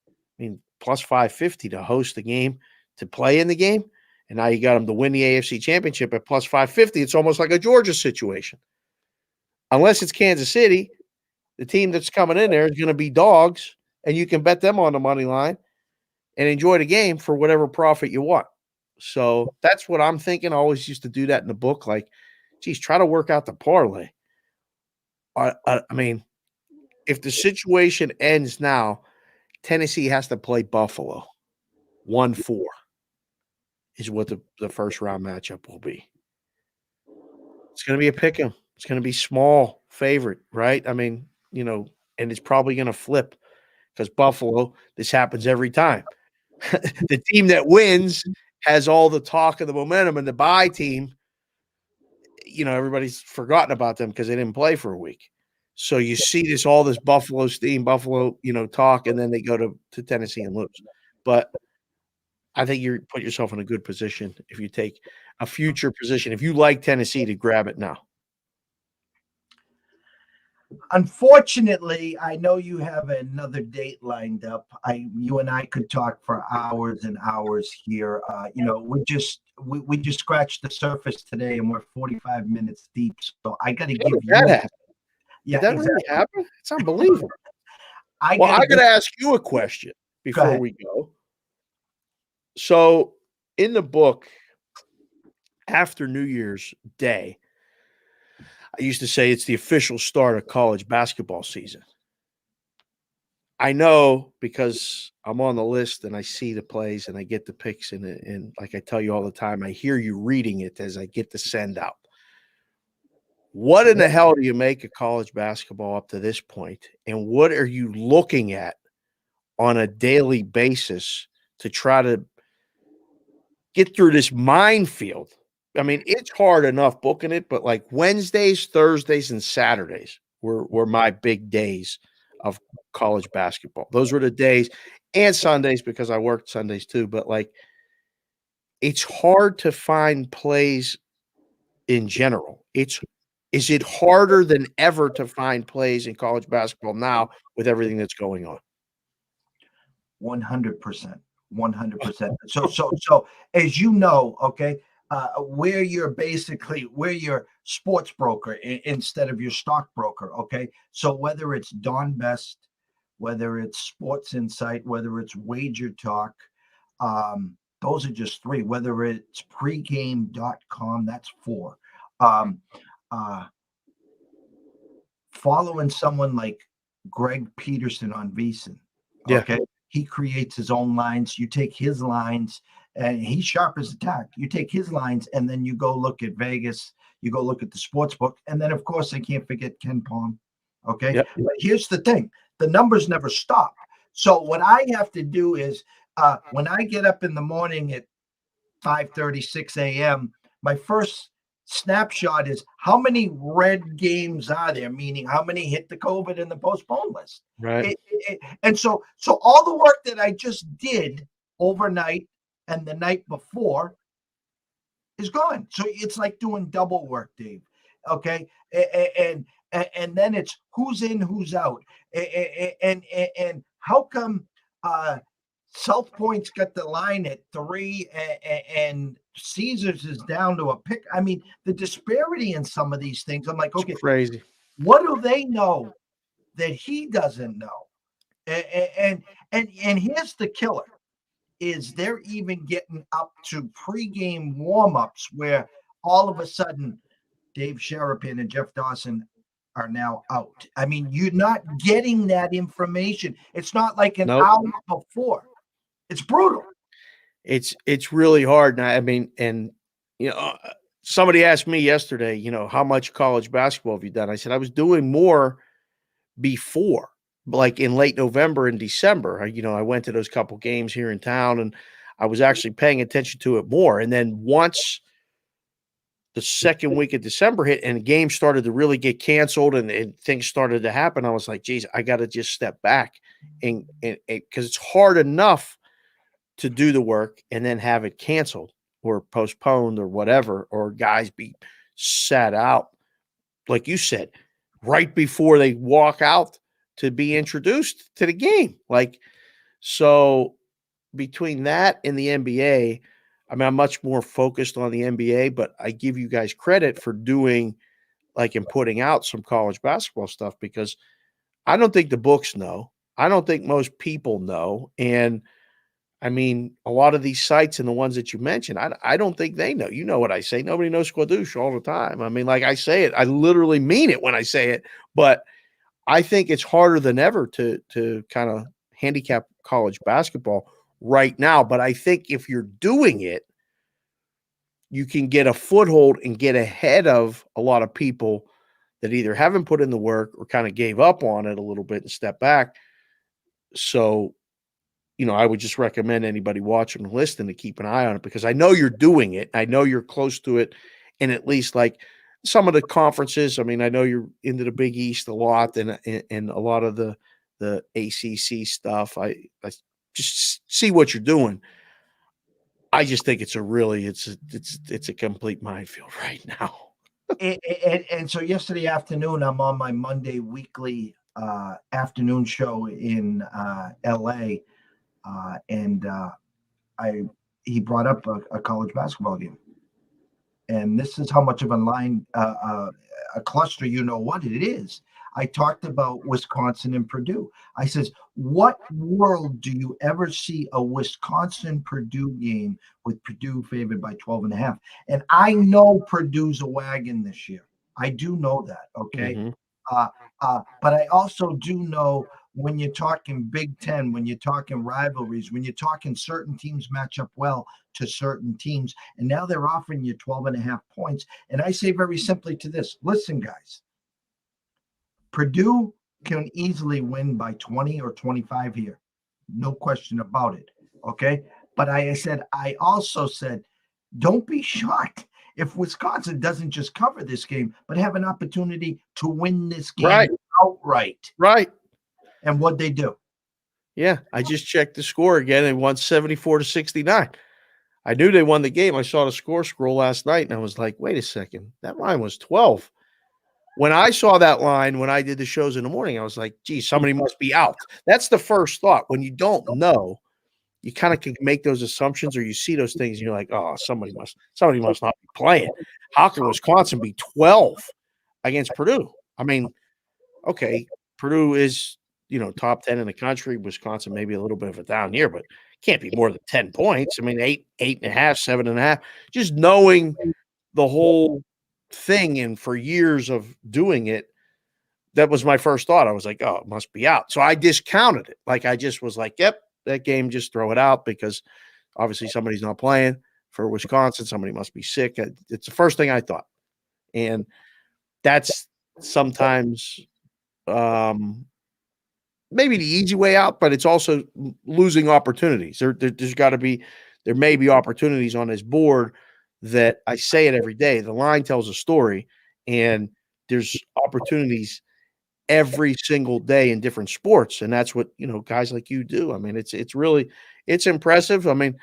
I mean, plus 550 to host the game, to play in the game, and now you got them to win the AFC Championship at plus 550. It's almost like a Georgia situation. Unless it's Kansas City, the team that's coming in there is going to be dogs, and you can bet them on the money line and enjoy the game for whatever profit you want. So that's what I'm thinking. I always used to do that in the book. Like, geez, try to work out the parlay. I mean, if the situation ends now, Tennessee has to play Buffalo. 1-4 is what the first round matchup will be. It's going to be a pick 'em. It's going to be small favorite, right? I mean, and it's probably going to flip because Buffalo, this happens every time. The team that wins has all the talk and the momentum, and the bye team, everybody's forgotten about them because they didn't play for a week. So you see all this Buffalo steam, Buffalo, talk, and then they go to Tennessee and lose. But I think you put yourself in a good position if you take a future position. If you like Tennessee, to grab it now. Unfortunately, I know you have another date lined up. You and I could talk for hours and hours here. We just scratched the surface today, and we're 45 minutes deep. So I got to give you. That yeah, Did that exactly. really happen? It's unbelievable. I got to ask you a question before we go. So, in the book, after New Year's Day, I used to say it's the official start of college basketball season. I know because I'm on the list and I see the plays and I get the picks and like I tell you all the time, I hear you reading it as I get the send out. What in the hell do you make of college basketball up to this point? And what are you looking at on a daily basis to try to get through this minefield? I mean, it's hard enough booking it, but like Wednesdays, Thursdays, and Saturdays were my big days of college basketball. Those were the days, and Sundays, because I worked Sundays too. But like, it's hard to find plays in general. Is it harder than ever to find plays in college basketball now with everything that's going on? 100%. 100%. So as you know, okay, where you're sports broker instead of your stockbroker, okay? So whether it's Don Best, whether it's Sports Insight, whether it's Wager Talk, those are just three. Whether it's pregame.com, that's four. Following someone like Greg Peterson on VSiN, Yeah. okay? He creates his own lines. You take his lines, and he's sharp as a tack. You take his lines, and then you go look at Vegas. You go look at the sports book, and then of course I can't forget Ken Pong. Okay, Yep. but here's the thing: the numbers never stop. So what I have to do is, when I get up in the morning at 5:30, 6 a.m., my first snapshot is how many red games are there, meaning how many hit the COVID and the postponed list. Right. And so all the work that I just did overnight and the night before is gone. So it's like doing double work, Dave. Okay. And then it's who's in, who's out. And how come South Point's got the line at 3 and Caesars is down to a pick? I mean, the disparity in some of these things, I'm like, okay, It's crazy. what do they know that he doesn't know? And here's the killer: is they're even getting up to pregame warmups where all of a sudden Dave Sharapan and Jeff Dawson are now out. I mean, you're not getting that information. It's not like an Nope. hour before. It's brutal. It's really hard. And I mean, and somebody asked me yesterday, how much college basketball have you done? I said I was doing more before, like in late November and December. I went to those couple games here in town, and I was actually paying attention to it more. And then once the second week of December hit and games started to really get canceled and things started to happen, I was like, geez, I got to just step back and because it's hard enough to do the work and then have it canceled or postponed or whatever, or guys be sat out, like you said, right before they walk out to be introduced to the game. Like, so between that and the NBA, I mean, I'm much more focused on the NBA, but I give you guys credit for doing and putting out some college basketball stuff, because I don't think the books know. I don't think most people know. And I mean, a lot of these sites and the ones that you mentioned, I don't think they know. You know what I say. Nobody knows Squadouche all the time. I mean, like I say it, I literally mean it when I say it. But I think it's harder than ever to kind of handicap college basketball right now. But I think if you're doing it, you can get a foothold and get ahead of a lot of people that either haven't put in the work or kind of gave up on it a little bit and stepped back. So, I would just recommend anybody watching and listening to keep an eye on it, because I know you're doing it. I know you're close to it. And at least like some of the conferences, I mean, I know you're into the Big East a lot and a lot of the ACC stuff. I just see what you're doing. I just think it's a complete minefield right now. And so yesterday afternoon, I'm on my Monday weekly afternoon show in LA. And he brought up a college basketball game, and this is how much of a cluster, what it is. I talked about Wisconsin and Purdue. I says, what world do you ever see a Wisconsin Purdue game with Purdue favored by 12.5? And I know Purdue's a wagon this year. I do know that. Okay. Mm-hmm. But I also do know, when you're talking Big Ten, when you're talking rivalries, when you're talking certain teams match up well to certain teams, and now they're offering you 12.5 points. And I say very simply to this: listen, guys, Purdue can easily win by 20 or 25 here. No question about it. Okay. But I also said, don't be shocked if Wisconsin doesn't just cover this game, but have an opportunity to win this game outright. Right. And what'd they do? Yeah, I just checked the score again and won 74-69. I knew they won the game. I saw the score scroll last night and I was like, wait a second, that line was 12. When I saw that line, when I did the shows in the morning, I was like, gee, somebody must be out. That's the first thought. When you don't know, you kind of can make those assumptions or you see those things and you're like, oh, somebody must not be playing. How can Wisconsin be 12 against Purdue? I mean, okay, Purdue is, top 10 in the country. Wisconsin maybe a little bit of a down year, but can't be more than 10 points. I mean, 8.5, 7.5. Just knowing the whole thing and for years of doing it, that was my first thought. I was like, oh, it must be out. So I discounted it. Like I just was like, yep, that game, just throw it out because obviously somebody's not playing for Wisconsin. Somebody must be sick. It's the first thing I thought. And that's sometimes maybe the easy way out, but it's also losing opportunities. There may be opportunities on this board that I say it every day. The line tells a story, and there's opportunities every single day in different sports. And that's what, guys like you do. I mean, it's impressive. I mean,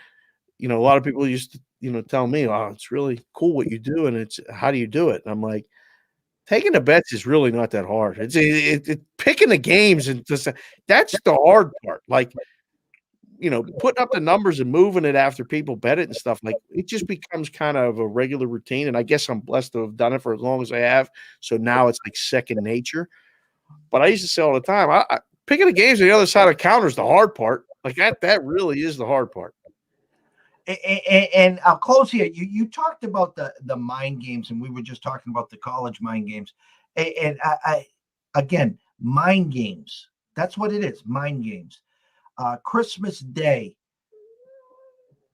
a lot of people used to, tell me, oh, it's really cool what you do. And it's, how do you do it? And I'm like, taking the bets is really not that hard. It's picking the games and just that's the hard part. Like, putting up the numbers and moving it after people bet it and stuff, like it just becomes kind of a regular routine. And I guess I'm blessed to have done it for as long as I have. So now it's like second nature. But I used to say all the time, I picking the games on the other side of the counter is the hard part. Like that really is the hard part. And I'll close here. You talked about the mind games, and we were just talking about the college mind games. And I again, mind games. That's what it is, mind games. Christmas Day,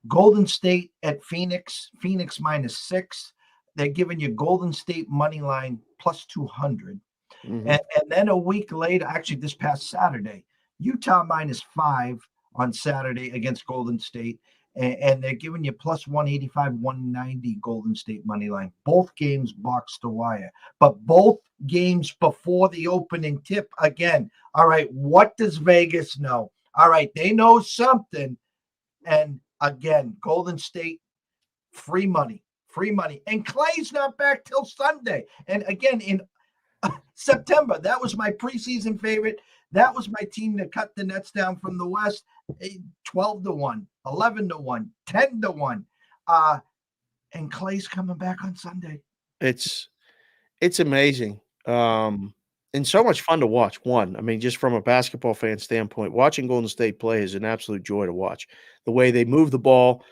Golden State at Phoenix -6. They're giving you Golden State money line plus 200. Mm-hmm. And then a week later, actually this past Saturday, Utah -5 on Saturday against Golden State. And they're giving you plus 185, 190 Golden State money line. Both games box to wire, but both games before the opening tip. Again, all right, what does Vegas know? All right, they know something. And again, Golden State, free money. And Clay's not back till Sunday. And again, in September, that was my preseason favorite. That was my team to cut the Nets down from the West. 12-1, 11-1, 10-1. And Clay's coming back on Sunday. It's amazing. And so much fun to watch. I mean, just from a basketball fan standpoint, watching Golden State play is an absolute joy to watch. The way they move the ball,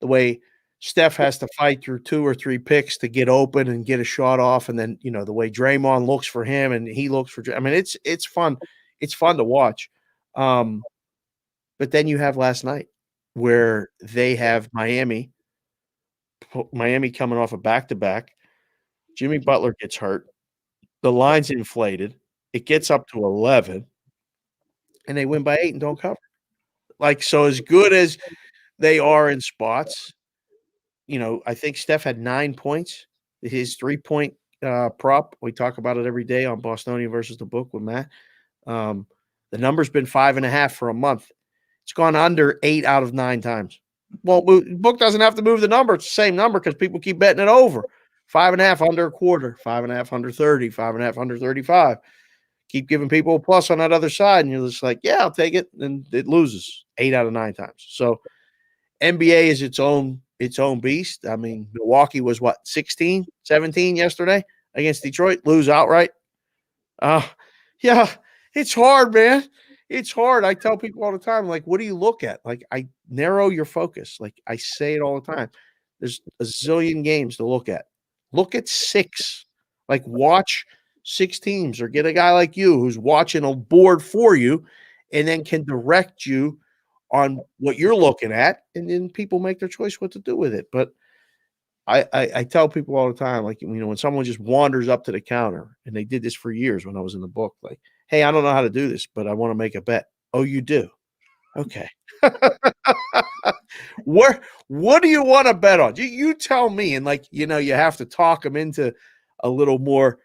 the way Steph has to fight through 2 or 3 picks to get open and get a shot off, and then the way Draymond looks for him and he looks for. I mean, it's fun. It's fun to watch. But then you have last night where they have Miami coming off a back-to-back. Jimmy Butler gets hurt. The line's inflated. It gets up to 11, and they win by 8 and don't cover. Like, so as good as they are in spots, I think Steph had 9 points. His 3-point prop, we talk about it every day on Bostonian versus the book with Matt. The number's been 5.5 for a month. It's gone under 8 out of 9 times. Well, book doesn't have to move the number. It's the same number because people keep betting it over. 5.5 under a quarter, 5.5 under 30, 5.5 under 35. Keep giving people a plus on that other side, and you're just like, yeah, I'll take it. And it loses 8 out of 9 times. So NBA is its own beast. I mean, Milwaukee was 16, 17 yesterday against Detroit, lose outright. Yeah, it's hard, man. It's hard. I tell people all the time, like, what do you look at? Like, I narrow your focus. Like, I say it all the time. There's a zillion games to look at. Look at 6. Like, watch 6 teams or get a guy like you who's watching a board for you and then can direct you on what you're looking at, and then people make their choice what to do with it. But I tell people all the time, like, when someone just wanders up to the counter, and they did this for years when I was in the book, like, hey, I don't know how to do this, but I want to make a bet. Oh, you do? Okay. What do you want to bet on? You tell me. And you have to talk them into a little more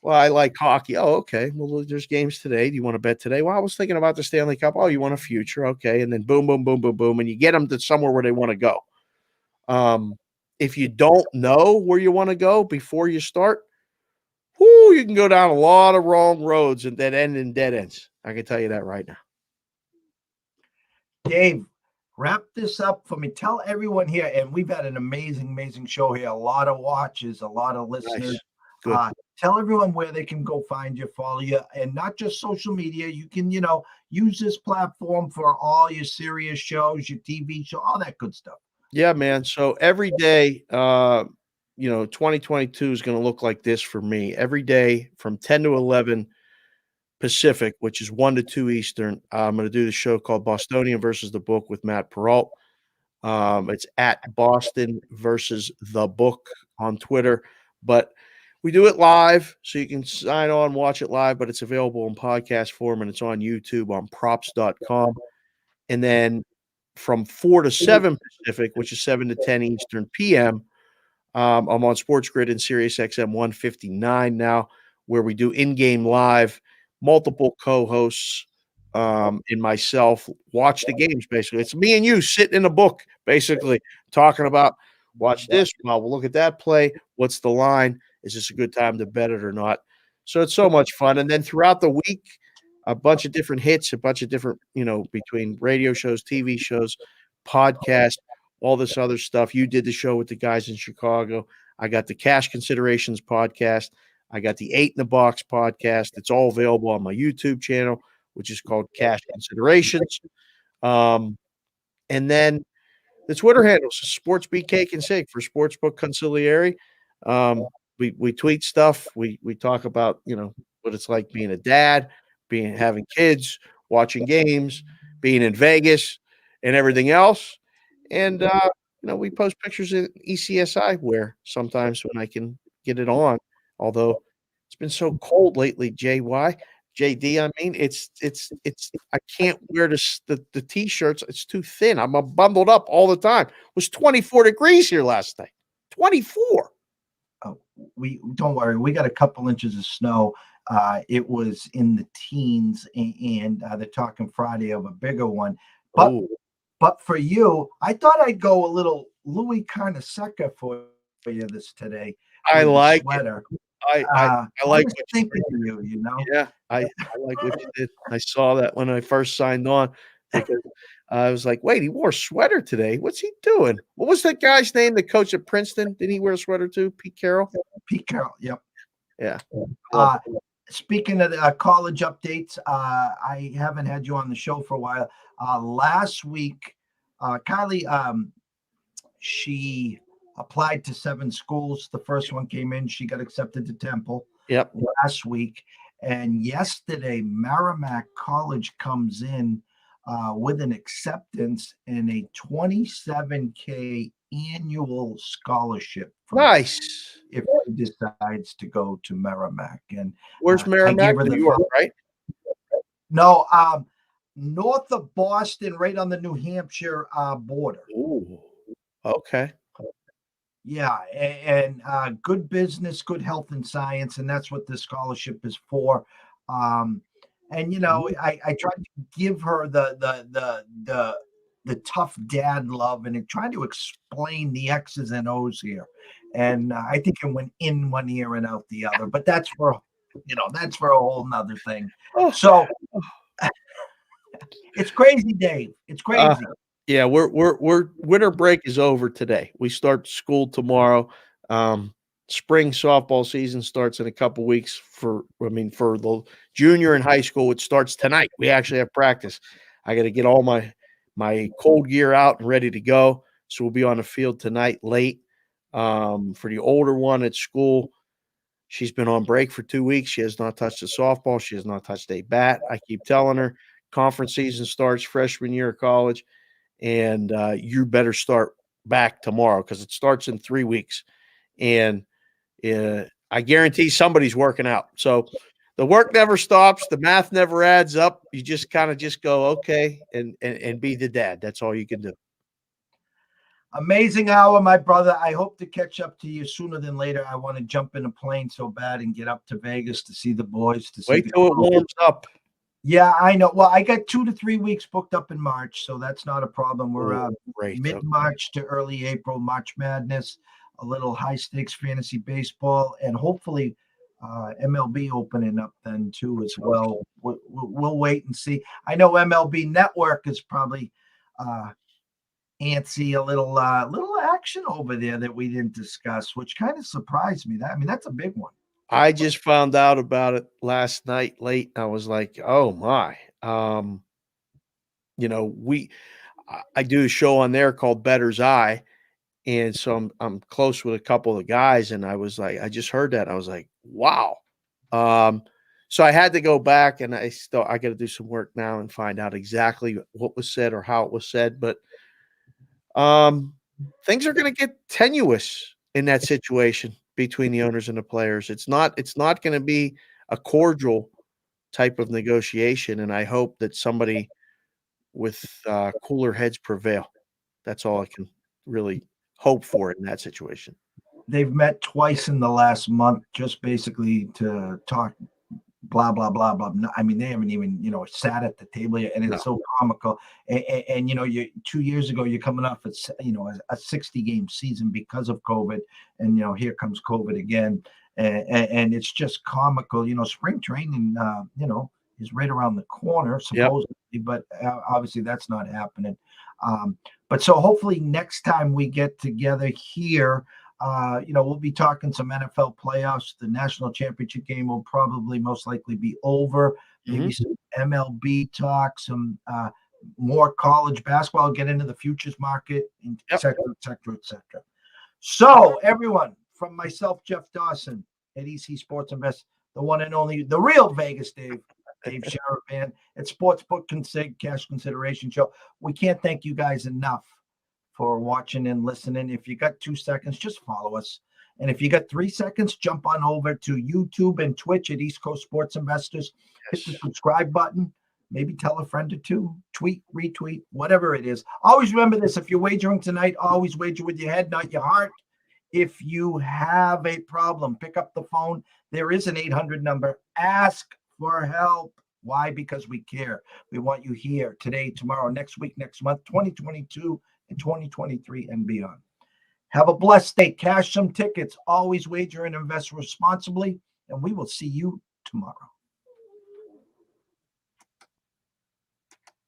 Well, I like hockey. Oh, okay. Well, there's games today. Do you want to bet today? Well, I was thinking about the Stanley Cup. Oh, you want a future? Okay. And then boom, boom, boom, boom, boom. And you get them to somewhere where they want to go. If you don't know where you want to go before you start, whoo, you can go down a lot of wrong roads and that end in dead ends. I can tell you that right now. Dave, wrap this up for me. Tell everyone here, and we've had an amazing, amazing show here. A lot of watches, a lot of listeners. Nice. Good. Tell everyone where they can go find you, follow you, and not just social media. You can, use this platform for all your serious shows, your TV show, all that good stuff. Yeah, man. So every day, 2022 is going to look like this for me. Every day from 10 to 11 Pacific, which is 1 to 2 Eastern, I'm going to do the show called Bostonian versus the Book with Matt Perrault. It's at Boston versus the Book on Twitter, but we do it live, so you can sign on, watch it live, but it's available in podcast form, and it's on YouTube on props.com. And then from 4 to 7 Pacific, which is 7 to 10 Eastern PM, I'm on Sports Grid and Sirius XM 159 now, where we do in-game live, multiple co-hosts, and myself watch the games. Basically, it's me and you sitting in a book, basically talking about watch this. Well, we'll look at that play. What's the line? Is this a good time to bet it or not? So it's so much fun. And then throughout the week, a bunch of different hits, a bunch of different, between radio shows, TV shows, podcasts, all this other stuff. You did the show with the guys in Chicago. I got the Cash Considerations podcast. I got the 8 in the Box podcast. It's all available on my YouTube channel, which is called Cash Considerations. And then the Twitter handles is Sports Beat Cake and Sig for Sportsbook Consigliere. We tweet stuff. We talk about, what it's like being a dad, having kids, watching games, being in Vegas, and everything else. And we post pictures in ECSI wear sometimes when I can get it on. Although it's been so cold lately, JD. I mean, it's I can't wear the t-shirts. It's too thin. I'm bundled up all the time. It was 24 degrees here last night. 24. Oh, we don't worry. We got a couple inches of snow. It was in the teens, and they're talking Friday of a bigger one. But for you, I thought I'd go a little Louis kind of sucker for you today. I like sweater. I like what thinking of you. Yeah, I like what you did. I saw that when I first signed on because I was like, wait, he wore a sweater today. What's he doing? What was that guy's name? The coach at Princeton? Didn't he wear a sweater too? Pete Carroll? Pete Carroll, yep. Yeah. Speaking of college updates, I haven't had you on the show for a while. Last week, Kylie, she applied to 7 schools. The first one came in. She got accepted to Temple last week. And yesterday, Merrimack College comes in with an acceptance and a $27K annual scholarship. Nice. If he decides to go to Merrimack. And where's Merrimack? New York, right? No, north of Boston, right on the New Hampshire border. Ooh, okay. Yeah, and good business, good health and science, and that's what this scholarship is for. And I tried to give her the tough dad love and trying to explain the X's and O's here. And I think it went in one ear and out the other. But that's for a whole nother thing. So it's crazy, Dave. It's crazy. Yeah, we're winter break is over today. We start school tomorrow. Spring softball season starts in a couple weeks for the junior and high school. It starts tonight. We actually have practice. I got to get all my cold gear out and ready to go. So we'll be on the field tonight late. For the older one at school, she's been on break for 2 weeks. She has not touched a softball. She has not touched a bat. I keep telling her conference season starts freshman year of college. And you better start back tomorrow because it starts in 3 weeks. And I guarantee somebody's working out. So the work never stops. The math never adds up. You just kind of go, okay, and be the dad. That's all you can do. Amazing hour, my brother. I hope to catch up to you sooner than later. I want to jump in a plane so bad and get up to Vegas to see the boys, to see Wait the till it crew. warms up. Yeah, I know. Well, I got 2 to 3 weeks booked up in March, so that's not a problem. We're Oh, great. Okay. mid-March to early April, March Madness, a little high-stakes fantasy baseball, and hopefully MLB opening up then too as well. We'll wait and see. I know MLB Network is probably antsy, a little action over there that we didn't discuss, which kind of surprised me. That's a big one. I just found out about it last night late. I was like, oh my. You know, I do a show on there called Better's Eye. And so I'm close with a couple of the guys, and I was like, I just heard that. I was like, wow. So I had to go back, and I got to do some work now and find out exactly what was said or how it was said. But things are going to get tenuous in that situation between the owners and the players. It's not going to be a cordial type of negotiation, and I hope that somebody with cooler heads prevail. That's all I can really hope for in that situation. They've met twice in the last month, just basically to talk blah blah blah blah. They haven't even sat at the table yet, and it's so comical. And you 2 years ago, you're coming off a 60-game season because of COVID, and here comes COVID again, and it's just comical. Spring training, is right around the corner supposedly, but obviously that's not happening. But so hopefully next time we get together here, we'll be talking some NFL playoffs. The national championship game will probably most likely be over. Maybe some MLB talk, some more college basketball, get into the futures market, et cetera, et cetera, et cetera. So everyone, from myself, Jeff Dawson at EC Sports Invest, the one and only, the real Vegas Dave Sharapan at Sportsbook Consig Cash Consideration Show. We can't thank you guys enough for watching and listening. If you got 2 seconds, just follow us. And if you got 3 seconds, jump on over to YouTube and Twitch at East Coast Sports Investors. Hit the subscribe button. Maybe tell a friend or two. Tweet, retweet, whatever it is. Always remember this. If you're wagering tonight, always wager with your head, not your heart. If you have a problem, pick up the phone. There is an 800 number. Ask for help. Why? Because we care. We want you here today, tomorrow, next week, next month, 2022 and 2023 and beyond. Have a blessed day. Cash some tickets. Always wager and invest responsibly. And we will see you tomorrow.